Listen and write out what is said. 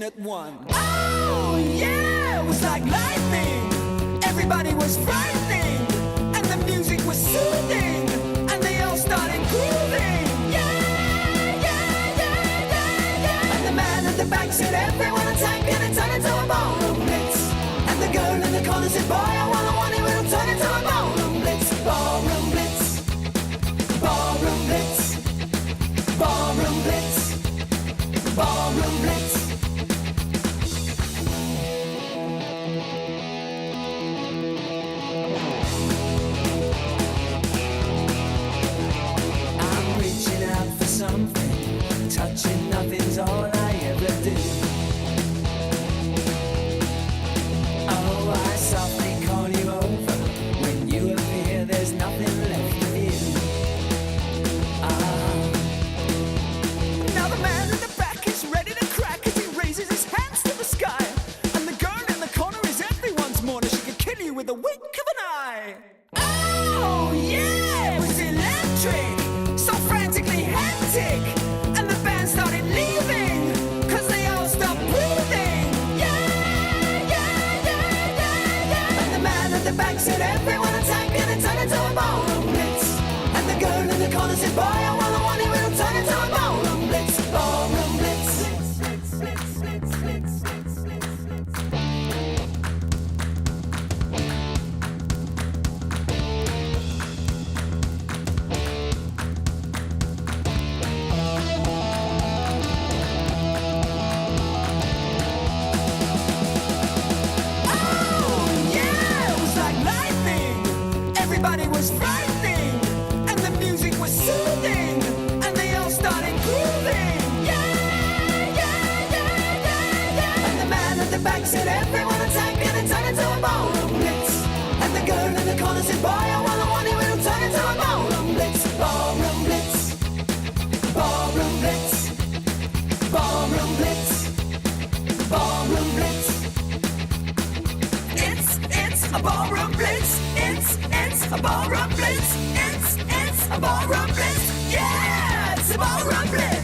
at one. Oh yeah, it was like lightning. Everybody was frightening, and the music was soothing, and they all started grooving. Yeah, yeah, yeah, yeah, yeah. And the man at the back said, everyone attack, and it turned into a ballroom blitz. And the girl in the corner said, boy, I want it, it'll turn into a ballroom blitz. Ballroom blitz. Ballroom blitz. Ballroom blitz. Ballroom blitz. I'm reaching out for something, touching nothing's all I ever do. Oh, I softly call you over. When you appear, there's nothing left of you. Now the man in the back is ready to crack as he raises his hands to the sky. And the girl in the corner is everyone's mourner. She could kill you with a wink of an eye. Oh yeah, it was electric, so frantically hectic. And the band started leaving, cause they all stopped breathing. Yeah, yeah, yeah, yeah, yeah. And the man at the back said, everyone attack, and it turned into a ballroom blitz. And the girl in the corner said, boy, I want it, it'll turn into a ballroom blitz. Ballroom blitz. Oh yeah, it was like lightning. Everybody was frightening, and the music was soothing, and they all started grooving. Yeah, yeah, yeah, yeah, yeah. And the man at the back said, everyone attack, and it turned into a ballroom blitz. And the girl in the corner said, boy, I want it, it'll turn into a ballroom blitz. Ballroom blitz. Ballroom blitz. Ballroom blitz. Ballroom blitz. It's a ballroom blitz. It's a ballroom blitz. It's a ballroom blitz. Yeah, it's a ballroom blitz.